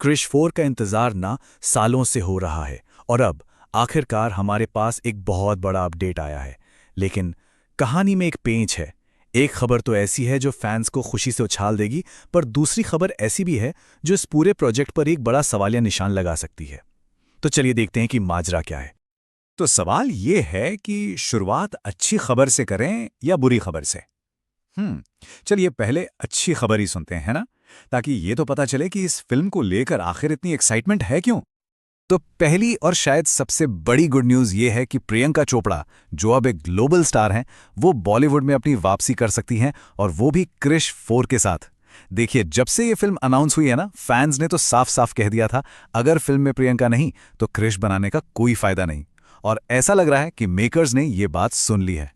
क्रिश 4 का इंतजार ना सालों से हो रहा है और अब आखिरकार हमारे पास एक बहुत बड़ा अपडेट आया है। लेकिन कहानी में एक पेंच है। एक खबर तो ऐसी है जो फैंस को खुशी से उछाल देगी, पर दूसरी खबर ऐसी भी है जो इस पूरे प्रोजेक्ट पर एक बड़ा सवालिया निशान लगा सकती है। तो चलिए देखते हैं कि माजरा क्या है। तो सवाल ये है कि शुरुआत अच्छी खबर से करें या बुरी खबर से। चलिए पहले अच्छी खबर ही सुनते हैं, है ना? ताकि ये तो पता चले कि इस फिल्म को लेकर आखिर इतनी एक्साइटमेंट है क्यों। तो पहली और शायद सबसे बड़ी गुड न्यूज़ ये है कि प्रियंका चोपड़ा, जो अब एक ग्लोबल स्टार हैं, वो बॉलीवुड में अपनी वापसी कर सकती हैं, और वो भी क्रिश 4 के साथ। देखिए, जब से ये फिल्म अनाउंस हुई है ना, फैंस ने तो साफ साफ कह दिया था, अगर फिल्म में प्रियंका नहीं तो क्रिश बनाने का कोई फायदा नहीं। और ऐसा लग रहा है कि मेकर्स ने ये बात सुन ली है।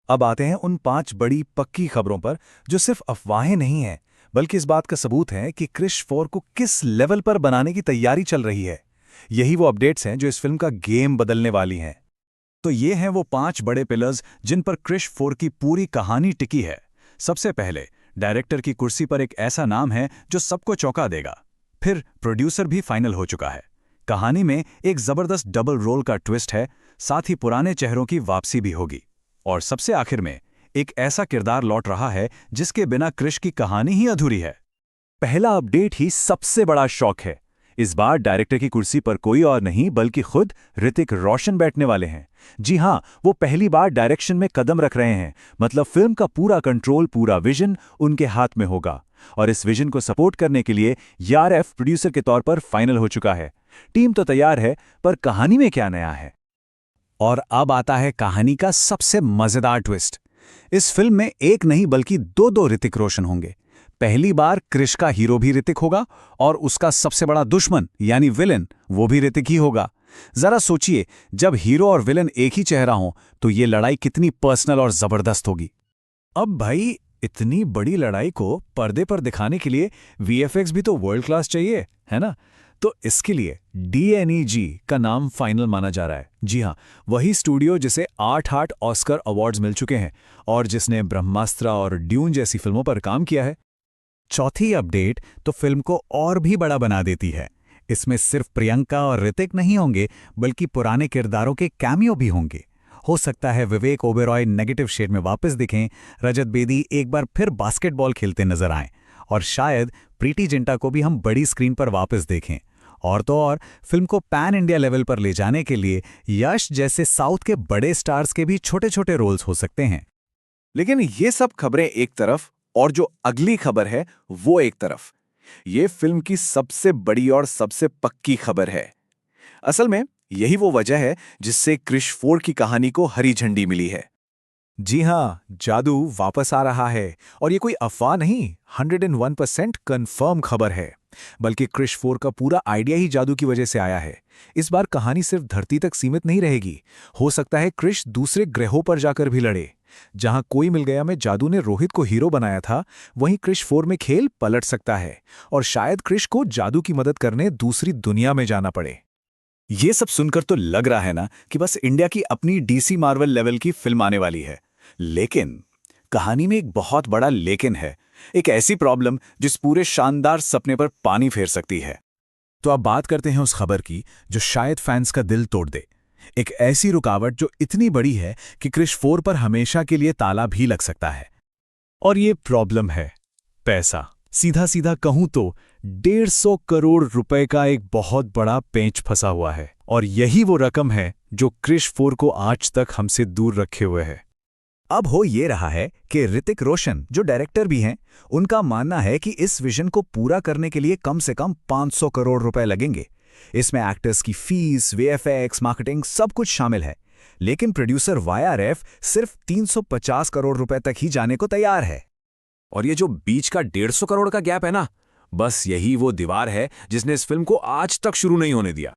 अब आते हैं उन 5 बड़ी पक्की खबरों पर जो सिर्फ अफवाहें नहीं हैं, बल्कि इस बात का सबूत है कि क्रिश 4 को किस लेवल पर बनाने की तैयारी चल रही है। यही वो अपडेट्स हैं जो इस फिल्म का गेम बदलने वाली हैं। तो ये हैं वो 5 बड़े पिलर्स जिन पर क्रिश 4 की पूरी कहानी टिकी है। सबसे पहले, डायरेक्टर की कुर्सी पर एक ऐसा नाम है जो सबको चौंका देगा। फिर प्रोड्यूसर भी फाइनल हो चुका है। कहानी में एक जबरदस्त डबल रोल का ट्विस्ट है, साथ ही पुराने चेहरों की वापसी भी होगी। और सबसे आखिर में, एक ऐसा किरदार लौट रहा है जिसके बिना क्रिश की कहानी ही अधूरी है। पहला अपडेट ही सबसे बड़ा शॉक है। इस बार डायरेक्टर की कुर्सी पर कोई और नहीं बल्कि खुद ऋतिक रोशन बैठने वाले हैं। जी हां, वो पहली बार डायरेक्शन में कदम रख रहे हैं। मतलब फिल्म का पूरा कंट्रोल, पूरा विजन उनके हाथ में होगा। और इस विजन को सपोर्ट करने के लिए यारएफ प्रोड्यूसर के तौर पर फाइनल हो चुका है। टीम तो तैयार है, पर कहानी में क्या नया है? और अब आता है कहानी का सबसे मजेदार ट्विस्ट। इस फिल्म में एक नहीं बल्कि दो ऋतिक रोशन होंगे। पहली बार क्रिश का हीरो भी ऋतिक होगा और उसका सबसे बड़ा दुश्मन यानी विलेन वो भी ऋतिक ही होगा। जरा सोचिए, जब हीरो और विलेन एक ही चेहरा हो तो ये लड़ाई कितनी पर्सनल और जबरदस्त होगी। अब भाई, इतनी बड़ी लड़ाई को पर्दे पर दिखाने के लिए वीएफएक्स भी तो वर्ल्ड क्लास चाहिए, है ना? तो इसके लिए DNEG का नाम फाइनल माना जा रहा है। जी हां, वही स्टूडियो जिसे 8 ऑस्कर अवार्ड्स मिल चुके हैं और जिसने ब्रह्मास्त्र और ड्यून जैसी फिल्मों पर काम किया है। चौथी अपडेट तो फिल्म को और भी बड़ा बना देती है। इसमें सिर्फ प्रियंका और ऋतिक नहीं होंगे, बल्कि पुराने किरदारों के कैमियो भी होंगे। हो सकता है विवेक ओबेरॉय नेगेटिव शेड में वापस दिखें, रजत बेदी एक बार फिर बास्केटबॉल खेलते नजर आएं, और शायद प्रीति जिंटा को भी हम बड़ी स्क्रीन पर वापस देखें। और तो और, फिल्म को पैन इंडिया लेवल पर ले जाने के लिए यश जैसे साउथ के बड़े स्टार्स के भी छोटे छोटे रोल्स हो सकते हैं। लेकिन ये सब खबरें एक तरफ और जो अगली खबर है वो एक तरफ। ये फिल्म की सबसे बड़ी और सबसे पक्की खबर है। असल में यही वो वजह है जिससे क्रिश 4 की कहानी को हरी झंडी मिली है। जी हां, जादू वापस आ रहा है, और ये कोई अफवाह नहीं, 101% कंफर्म खबर है। बल्कि क्रिश 4 का पूरा आइडिया ही जादू की वजह से आया है। इस बार कहानी सिर्फ धरती तक सीमित नहीं रहेगी। हो सकता है क्रिश दूसरे ग्रहों पर जाकर भी लड़े। जहां कोई मिल गया में जादू ने रोहित को हीरो बनाया था, वहीं क्रिश 4 में खेल पलट सकता है, और शायद क्रिश को जादू की मदद करने दूसरी दुनिया में जाना पड़े। ये सब सुनकर तो लग रहा है ना कि बस इंडिया की अपनी DC मार्वल लेवल की फिल्म आने वाली है। लेकिन कहानी में एक बहुत बड़ा लेकिन है। एक ऐसी प्रॉब्लम जिस पूरे शानदार सपने पर पानी फेर सकती है। तो अब बात करते हैं उस खबर की जो शायद फैंस का दिल तोड़ दे। एक ऐसी रुकावट जो इतनी बड़ी है कि क्रिश 4 पर हमेशा के लिए ताला भी लग सकता है। और ये प्रॉब्लम है पैसा। सीधा सीधा कहूं तो 150 करोड़ रुपए का एक बहुत बड़ा पेंच फंसा हुआ है, और यही वो रकम है जो क्रिश 4 को आज तक हमसे दूर रखे हुए है। अब हो ये रहा है कि ऋतिक रोशन, जो डायरेक्टर भी हैं, उनका मानना है कि इस विजन को पूरा करने के लिए कम से कम 500 करोड़ रुपए लगेंगे। इसमें एक्टर्स की फीस, VFX, मार्केटिंग सब कुछ शामिल है। लेकिन प्रोड्यूसर YRF सिर्फ 350 करोड़ रुपए तक ही जाने को तैयार है। और ये जो बीच का 150 करोड़ का गैप है ना, बस यही वो दीवार है जिसने इस फिल्म को आज तक शुरू नहीं होने दिया।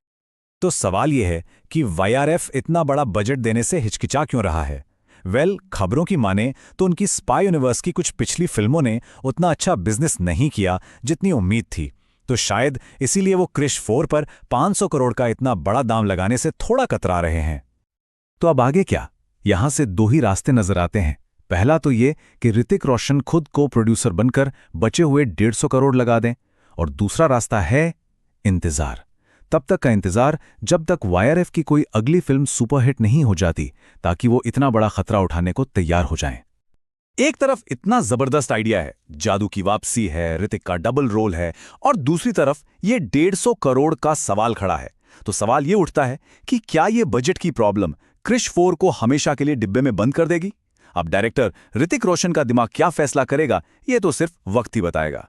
तो सवाल यह है कि YRF इतना बड़ा बजट देने से हिचकिचा क्यों रहा है? खबरों की माने तो उनकी स्पाई यूनिवर्स की कुछ पिछली फिल्मों ने उतना अच्छा बिजनेस नहीं किया जितनी उम्मीद थी। तो शायद इसीलिए वो क्रिश 4 पर 500 करोड़ का इतना बड़ा दाम लगाने से थोड़ा कतरा रहे हैं। तो अब आगे क्या? यहां से 2 ही रास्ते नजर आते हैं। पहला तो ये कि ऋतिक रोशन खुद को प्रोड्यूसर बनकर बचे हुए 150 करोड़ लगा दें, और दूसरा रास्ता है इंतजार। तब तक का इंतजार जब तक YRF की कोई अगली फिल्म सुपरहिट नहीं हो जाती, ताकि वो इतना बड़ा खतरा उठाने को तैयार हो जाएं। एक तरफ इतना जबरदस्त आइडिया है, जादू की वापसी है, ऋतिक का डबल रोल है, और दूसरी तरफ ये 150 करोड़ का सवाल खड़ा है। तो सवाल ये उठता है कि क्या ये बजट की प्रॉब्लम क्रिश 4 को हमेशा के लिए डिब्बे में बंद कर देगी? अब डायरेक्टर ऋतिक रोशन का दिमाग क्या फैसला करेगा, ये तो सिर्फ वक्त ही बताएगा।